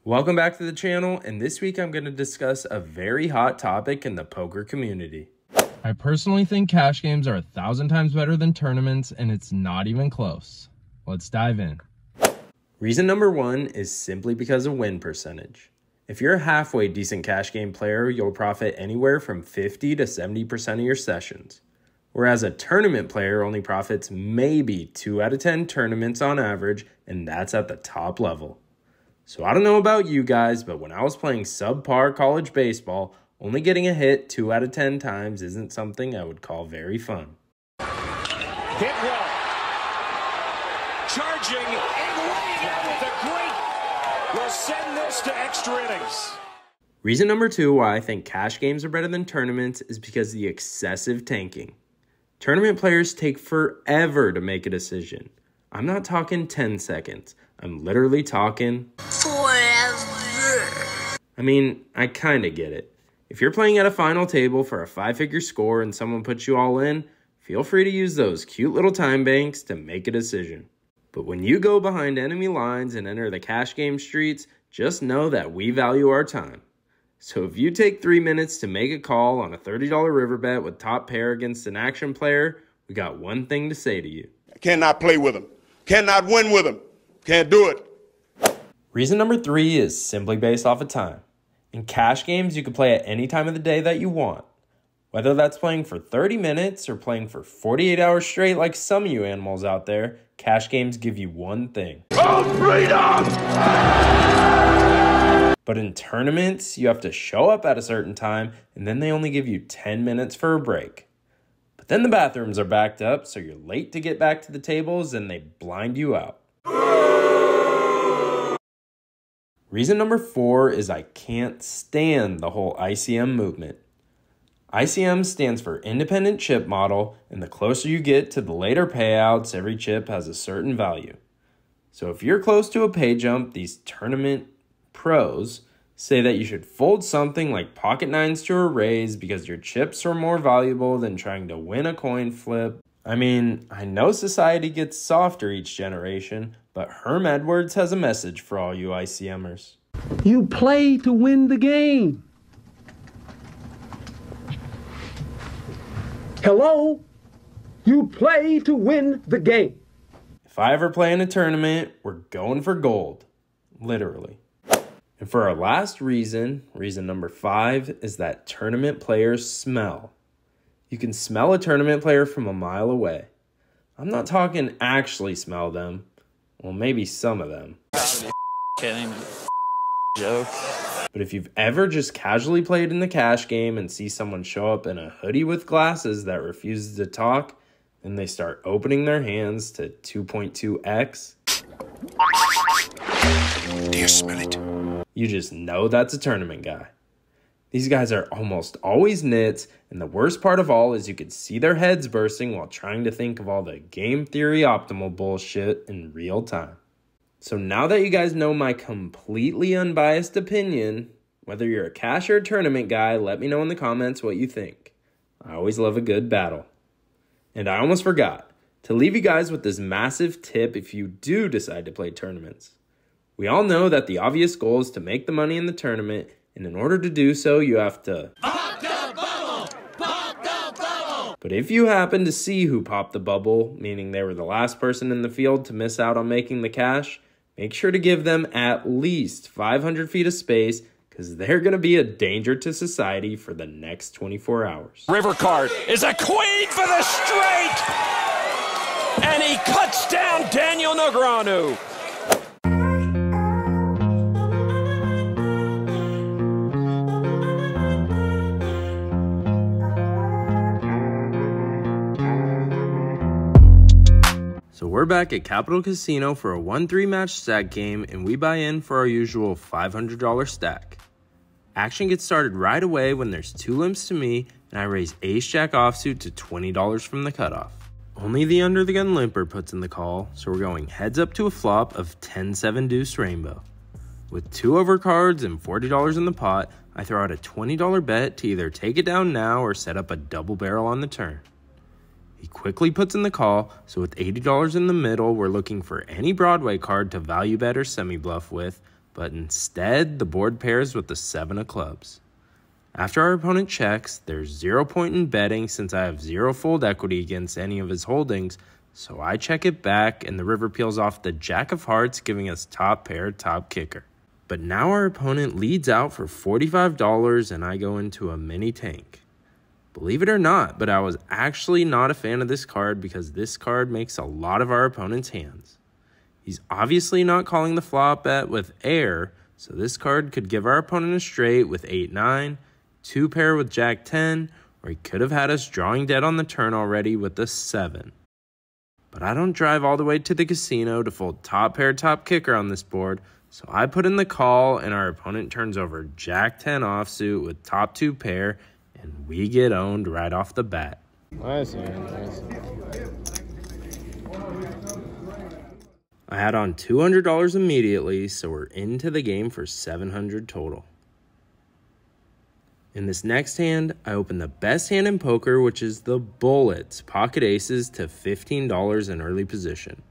Welcome back to the channel, and this week I'm going to discuss a very hot topic in the poker community. I personally think cash games are 1,000 times better than tournaments, and it's not even close. Let's dive in. Reason number one is simply because of win percentage. If you're a halfway decent cash game player, you'll profit anywhere from 50 to 70% of your sessions. Whereas a tournament player only profits maybe 2 out of 10 tournaments on average, and that's at the top level. So I don't know about you guys, but when I was playing subpar college baseball, only getting a hit 2 out of 10 times isn't something I would call very fun. Hit well. Charging and laying out with a great will send this to extra innings. Reason number two why I think cash games are better than tournaments is because of the excessive tanking. Tournament players take forever to make a decision. I'm not talking 10 seconds. I'm literally talking forever. I mean, I kind of get it. If you're playing at a final table for a 5-figure score and someone puts you all in, feel free to use those cute little time banks to make a decision. But when you go behind enemy lines and enter the cash game streets, just know that we value our time. So if you take 3 minutes to make a call on a $30 river bet with top pair against an action player, we got one thing to say to you. I cannot play with them. Cannot win with them. Can't do it. Reason number three is simply based off of time. In cash games, you can play at any time of the day that you want. Whether that's playing for 30 minutes or playing for 48 hours straight like some of you animals out there, cash games give you one thing. Oh, freedom! But in tournaments, you have to show up at a certain time, and then they only give you 10 minutes for a break. But then the bathrooms are backed up, so you're late to get back to the tables, and they blind you out. Reason number four is I can't stand the whole ICM movement. ICM stands for Independent Chip Model, and the closer you get to the later payouts, every chip has a certain value. So if you're close to a pay jump, these tournament pros say that you should fold something like pocket nines to a raise because your chips are more valuable than trying to win a coin flip. I mean, I know society gets softer each generation, but Herm Edwards has a message for all you ICMers. You play to win the game. Hello? You play to win the game. If I ever play in a tournament, we're going for gold. Literally. And for our last reason number 5, is that tournament players smell. You can smell a tournament player from a mile away. I'm not talking actually smell them. Well, maybe some of them. Joke. But if you've ever just casually played in the cash game and see someone show up in a hoodie with glasses that refuses to talk, then they start opening their hands to 2.2x. Do you smell it? You just know that's a tournament guy. These guys are almost always nits, and the worst part of all is you can see their heads bursting while trying to think of all the game theory optimal bullshit in real time. So now that you guys know my completely unbiased opinion, whether you're a cash or a tournament guy, let me know in the comments what you think. I always love a good battle. And I almost forgot to leave you guys with this massive tip if you do decide to play tournaments. We all know that the obvious goal is to make the money in the tournament, and in order to do so, you have to pop the bubble! Pop the bubble! But if you happen to see who popped the bubble, meaning they were the last person in the field to miss out on making the cash, make sure to give them at least 500 feet of space, because they're going to be a danger to society for the next 24 hours. River card is a queen for the straight! And he cuts down Daniel Negreanu. So we're back at Capital Casino for a 1-3 match stack game, and we buy in for our usual $500 stack. Action gets started right away when there's 2 limps to me, and I raise Ace-Jack offsuit to $20 from the cutoff. Only the under the gun limper puts in the call, so we're going heads up to a flop of 10-7 deuce rainbow. With 2 overcards and $40 in the pot, I throw out a $20 bet to either take it down now or set up a double barrel on the turn. He quickly puts in the call, so with $80 in the middle, we're looking for any Broadway card to value bet or semi-bluff with, but instead the board pairs with the 7 of clubs. After our opponent checks, there's 0 point in betting since I have 0 fold equity against any of his holdings, so I check it back and the river peels off the Jack of Hearts, giving us top pair, top kicker. But now our opponent leads out for $45 and I go into a mini tank. Believe it or not, but I was actually not a fan of this card because this card makes a lot of our opponent's hands. He's obviously not calling the flop bet with air, so this card could give our opponent a straight with 8-9, 2 pair with Jack-10, or he could have had us drawing dead on the turn already with the 7. But I don't drive all the way to the casino to fold top pair, top kicker on this board, so I put in the call and our opponent turns over Jack-10 offsuit with top 2 pair, and we get owned right off the bat. Nice. I had on $200 immediately, so we're into the game for $700 total. In this next hand, I open the best hand in poker, which is the bullets, pocket aces, to $15 in early position.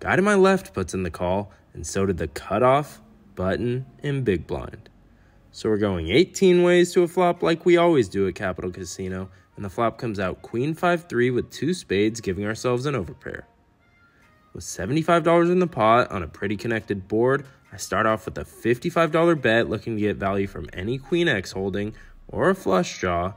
Guy to my left puts in the call, and so did the cutoff, button, and big blind. So we're going 18 ways to a flop like we always do at Capital Casino, and the flop comes out Queen 5-3 with 2 spades, giving ourselves an overpair. With $75 in the pot on a pretty connected board, I start off with a $55 bet looking to get value from any Queen X holding or a flush draw,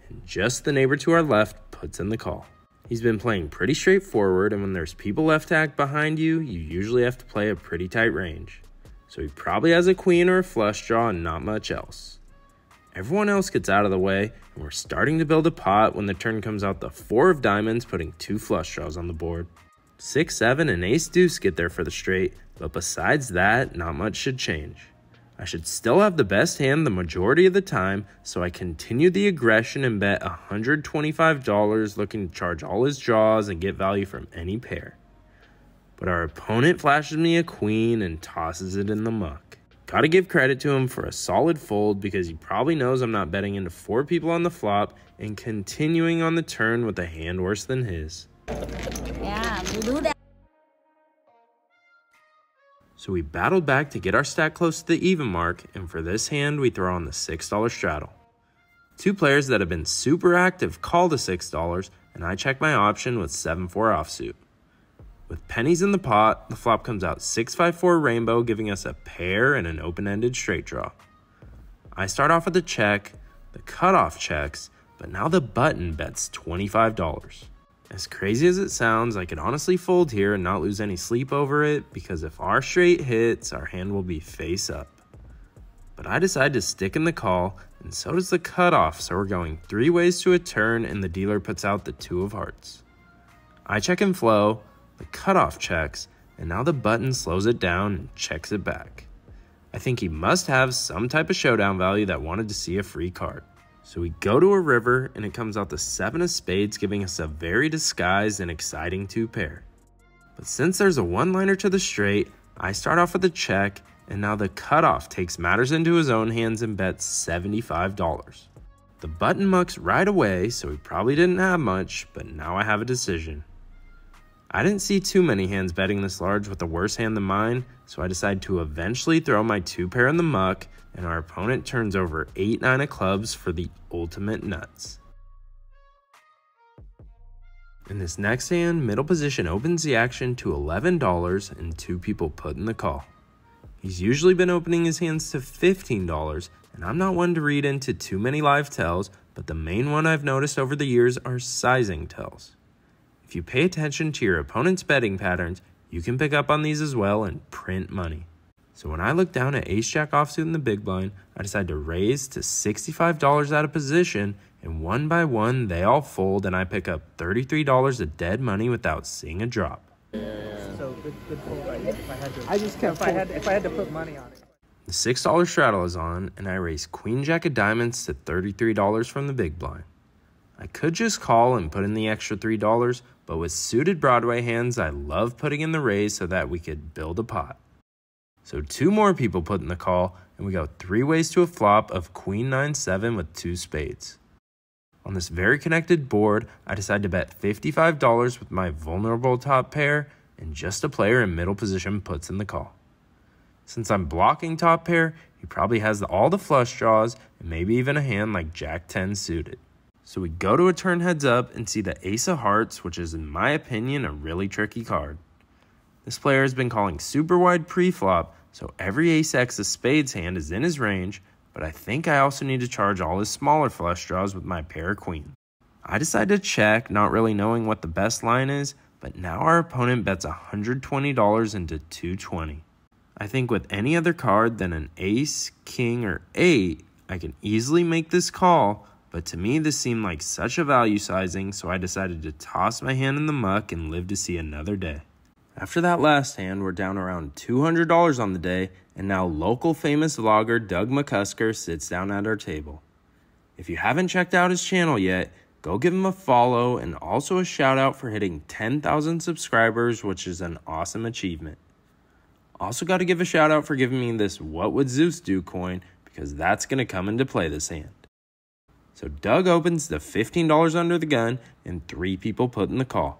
and just the neighbor to our left puts in the call. He's been playing pretty straightforward, and when there's people left to act behind you, you usually have to play a pretty tight range. So he probably has a queen or a flush draw and not much else. Everyone else gets out of the way, and we're starting to build a pot when the turn comes out the 4 of diamonds, putting 2 flush draws on the board. 6, 7, and ace deuce get there for the straight, but besides that, not much should change. I should still have the best hand the majority of the time, so I continue the aggression and bet $125 looking to charge all his draws and get value from any pair. But our opponent flashes me a queen and tosses it in the muck. Gotta give credit to him for a solid fold because he probably knows I'm not betting into 4 people on the flop and continuing on the turn with a hand worse than his. Yeah, we do that. So we battled back to get our stack close to the even mark, and for this hand we throw on the $6 straddle. 2 players that have been super active call the $6, and I check my option with 7-4 offsuit. With pennies in the pot, the flop comes out 6-5-4 rainbow, giving us a pair and an open-ended straight draw. I start off with a check, the cutoff checks, but now the button bets $25. As crazy as it sounds, I could honestly fold here and not lose any sleep over it, because if our straight hits, our hand will be face up. But I decide to stick in the call, and so does the cutoff, so we're going 3 ways to a turn, and the dealer puts out the 2 of hearts. I check and flow, the cutoff checks, and now the button slows it down and checks it back. I think he must have some type of showdown value that wanted to see a free card. So we go to a river, and it comes out the 7 of spades, giving us a very disguised and exciting 2 pair. But since there's a one-liner to the straight, I start off with a check, and now the cutoff takes matters into his own hands and bets $75. The button mucks right away, so he probably didn't have much, but now I have a decision. I didn't see too many hands betting this large with a worse hand than mine, so I decide to eventually throw my 2 pair in the muck, and our opponent turns over 8-9 of clubs for the ultimate nuts. In this next hand, middle position opens the action to $11 and 2 people put in the call. He's usually been opening his hands to $15, and I'm not one to read into too many live tells, but the main one I've noticed over the years are sizing tells. If you pay attention to your opponent's betting patterns, you can pick up on these as well and print money. So when I look down at ace-jack offsuit in the big blind, I decide to raise to $65 out of position, and one by one they all fold, and I pick up $33 of dead money without seeing a drop. So good fold right here. If I had to put money on it. The $6 straddle is on, and I raise queen-jack of diamonds to $33 from the big blind. I could just call and put in the extra $3, but with suited Broadway hands, I love putting in the raise so that we could build a pot. So 2 more people put in the call, and we go 3 ways to a flop of queen 9-7 with 2 spades. On this very connected board, I decide to bet $55 with my vulnerable top pair, and just a player in middle position puts in the call. Since I'm blocking top pair, he probably has all the flush draws and maybe even a hand like Jack 10 suited. So we go to a turn heads up and see the Ace of Hearts, which is in my opinion a really tricky card. This player has been calling super wide pre-flop, so every Ace X of Spades hand is in his range, but I think I also need to charge all his smaller flush draws with my pair of queen. I decide to check, not really knowing what the best line is, but now our opponent bets $120 into 220. I think with any other card than an ace, king, or 8, I can easily make this call, but to me this seemed like such a value sizing, so I decided to toss my hand in the muck and live to see another day. After that last hand, we're down around $200 on the day, and now local famous vlogger Doug McCusker sits down at our table. If you haven't checked out his channel yet, go give him a follow and also a shout out for hitting 10,000 subscribers, which is an awesome achievement. Also got to give a shout out for giving me this What Would Zeus Do coin, because that's going to come into play this hand. So Doug opens the $15 under the gun and 3 people put in the call.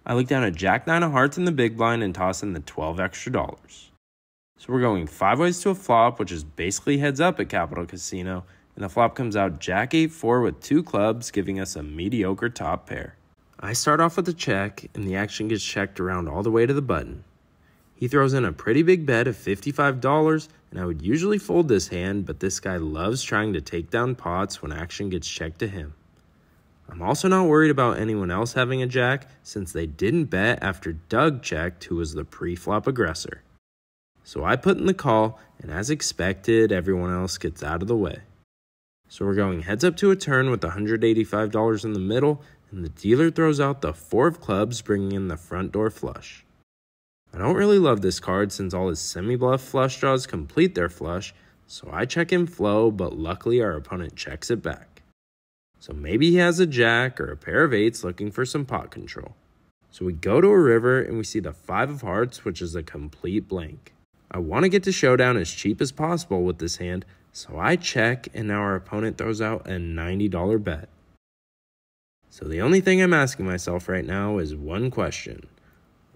I look down at Jack 9 of Hearts in the big blind and toss in the 12 extra dollars. So we're going 5 ways to a flop, which is basically heads up at Capital Casino, and the flop comes out Jack 8-4 with 2 clubs, giving us a mediocre top pair. I start off with a check, and the action gets checked around all the way to the button. He throws in a pretty big bet of $55, and I would usually fold this hand, but this guy loves trying to take down pots when action gets checked to him. I'm also not worried about anyone else having a jack, since they didn't bet after Doug checked, who was the pre-flop aggressor. So I put in the call, and as expected, everyone else gets out of the way. So we're going heads up to a turn with $185 in the middle, and the dealer throws out the 4 of clubs, bringing in the front door flush. I don't really love this card since all his semi-bluff flush draws complete their flush, so I check him flow, but luckily our opponent checks it back. So maybe he has a jack or a pair of 8s looking for some pot control. So we go to a river and we see the 5 of hearts, which is a complete blank. I want to get to showdown as cheap as possible with this hand, so I check, and now our opponent throws out a $90 bet. So the only thing I'm asking myself right now is one question.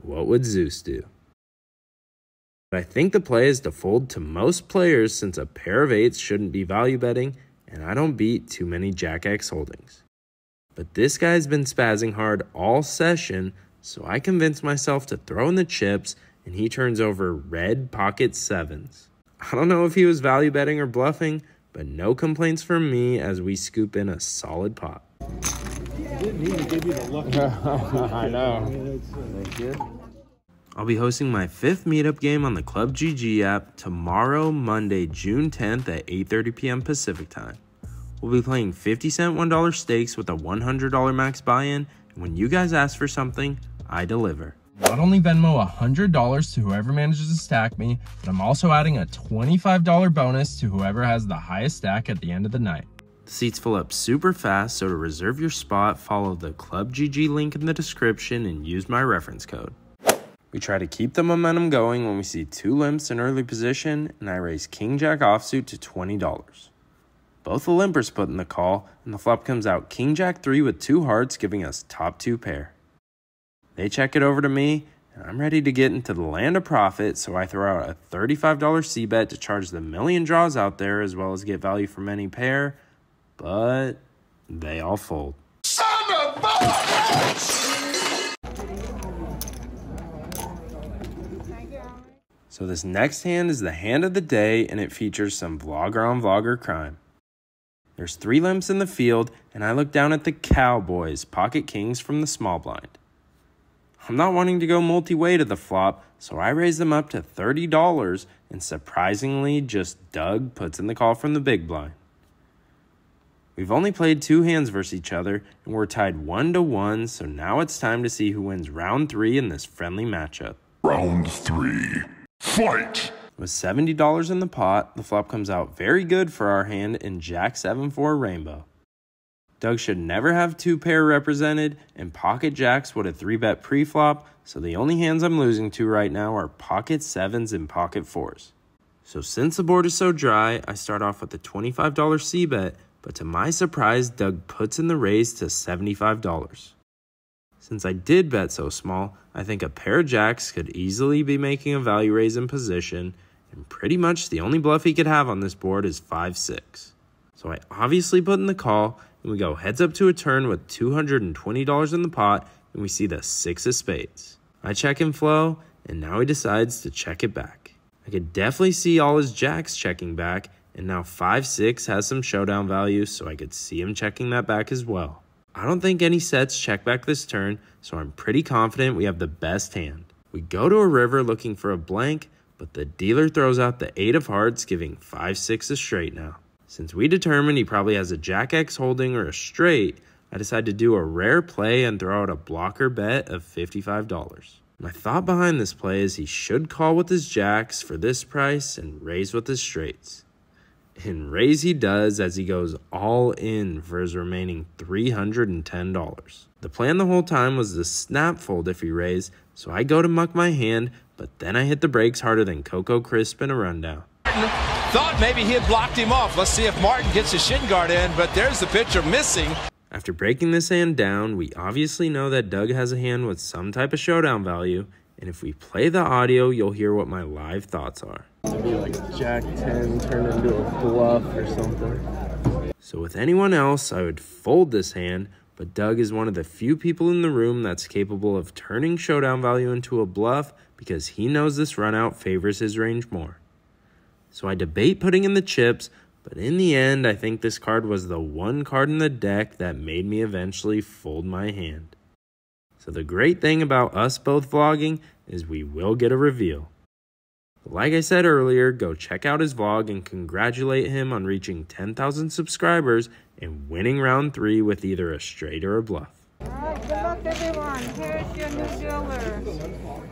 What would Zeus do? But I think the play is to fold to most players since a pair of 8s shouldn't be value betting, and I don't beat too many Jack X holdings. But this guy's been spazzing hard all session, so I convince myself to throw in the chips, and he turns over red pocket 7s. I don't know if he was value betting or bluffing, but no complaints from me as we scoop in a solid pot. I know. I'll be hosting my 5th meetup game on the Club GG app tomorrow, Monday, June 10th at 8:30 p.m. Pacific time. We'll be playing 50-cent $1 stakes with a $100 max buy-in, and when you guys ask for something, I deliver. Not only Venmo $100 to whoever manages to stack me, but I'm also adding a $25 bonus to whoever has the highest stack at the end of the night. The seats fill up super fast, so to reserve your spot, follow the Club GG link in the description and use my reference code. We try to keep the momentum going when we see 2 limps in early position, and I raise King Jack offsuit to $20. Both the limpers put in the call, and the flop comes out King Jack 3 with 2 hearts, giving us top 2 pair. They check it over to me, and I'm ready to get into the land of profit, so I throw out a $35 c-bet to charge the million draws out there as well as get value from any pair, but they all fold. Son of a bitch! So this next hand is the hand of the day, and it features some vlogger on vlogger crime. There's 3 limps in the field, and I look down at the Cowboys, pocket kings from the small blind. I'm not wanting to go multi-way to the flop, so I raise them up to $30, and surprisingly, just Doug puts in the call from the big blind. We've only played 2 hands versus each other, and we're tied 1-1, so now it's time to see who wins round 3 in this friendly matchup. Round 3. Fight! With $70 in the pot, the flop comes out very good for our hand in Jack 7-4 Rainbow. Doug should never have 2 pair represented, and pocket jacks would have 3-bet pre-flop, so the only hands I'm losing to right now are pocket 7s and pocket 4s. So since the board is so dry, I start off with a $25 c-bet, but to my surprise, Doug puts in the raise to $75. Since I did bet so small, I think a pair of jacks could easily be making a value raise in position, and pretty much the only bluff he could have on this board is 5-6. So I obviously put in the call, and we go heads up to a turn with $220 in the pot, and we see the 6 of spades. I check him flow, and now he decides to check it back. I could definitely see all his jacks checking back, and now 5-6 has some showdown value, so I could see him checking that back as well. I don't think any sets check back this turn, so I'm pretty confident we have the best hand. We go to a river looking for a blank, but the dealer throws out the 8 of hearts, giving 5-6 a straight now. Since we determined he probably has a Jack X holding or a straight, I decided to do a rare play and throw out a blocker bet of $55. My thought behind this play is he should call with his jacks for this price and raise with his straights. And raise he does as he goes all in for his remaining $310. The plan the whole time was to snap fold if he raised, so I go to muck my hand, but then I hit the brakes harder than Coco Crisp in a rundown. Thought maybe he had blocked him off. Let's see if Martin gets his shin guard in, but there's the pitcher missing. After breaking this hand down, we obviously know that Doug has a hand with some type of showdown value, and if we play the audio, you'll hear what my live thoughts are. It'd be like Jack 10 turned into a bluff or something. So with anyone else, I would fold this hand, but Doug is one of the few people in the room that's capable of turning showdown value into a bluff because he knows this runout favors his range more. So I debate putting in the chips, but in the end, I think this card was the one card in the deck that made me eventually fold my hand. So the great thing about us both vlogging is we will get a reveal. Like I said earlier, go check out his vlog and congratulate him on reaching 10,000 subscribers and winning round 3 with either a straight or a bluff. Alright, good luck everyone. Here's your new dealer.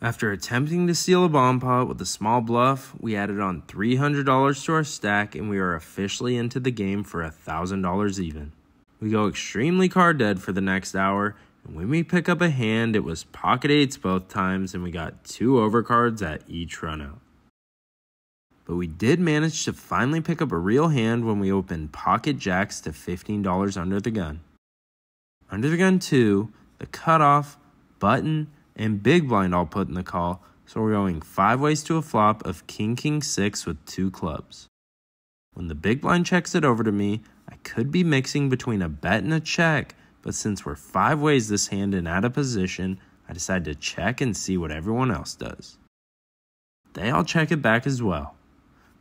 After attempting to steal a bomb pot with a small bluff, we added on $300 to our stack and we are officially into the game for $1,000 even. We go extremely card dead for the next hour, and when we pick up a hand, it was pocket 8s both times and we got 2 overcards at each runout. But we did manage to finally pick up a real hand when we opened pocket jacks to $15 under the gun. Under the gun 2, the cutoff, button, and big blind all put in the call, so we're going 5 ways to a flop of King 6 with 2 clubs. When the big blind checks it over to me, I could be mixing between a bet and a check, but since we're 5 ways this hand and out of position, I decided to check and see what everyone else does. They all check it back as well.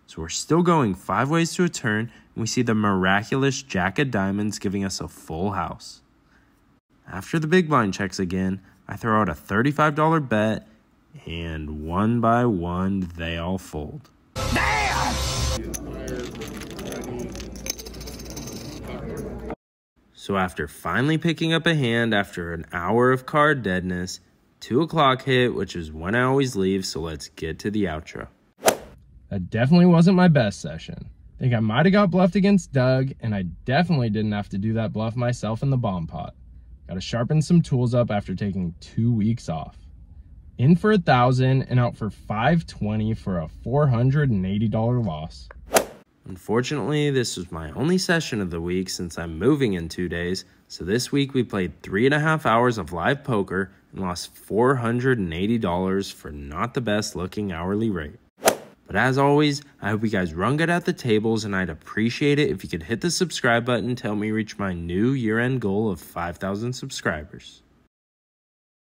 So we're still going 5 ways to a turn, and we see the miraculous Jack of Diamonds giving us a full house. After the big blind checks again, I throw out a $35 bet, and one by one, they all fold. Damn! So after finally picking up a hand after an hour of card deadness, 2 o'clock hit, which is when I always leave, so let's get to the outro. That definitely wasn't my best session. I think I might have got bluffed against Doug, and I definitely didn't have to do that bluff myself in the bomb pot. Got to sharpen some tools up after taking 2 weeks off. In for 1,000 and out for 520 for a $480 loss. Unfortunately, this was my only session of the week since I'm moving in 2 days, so this week we played 3.5 hours of live poker and lost $480 for not the best looking hourly rate. But as always, I hope you guys run good at the tables, and I'd appreciate it if you could hit the subscribe button to help me reach my new year-end goal of 5,000 subscribers.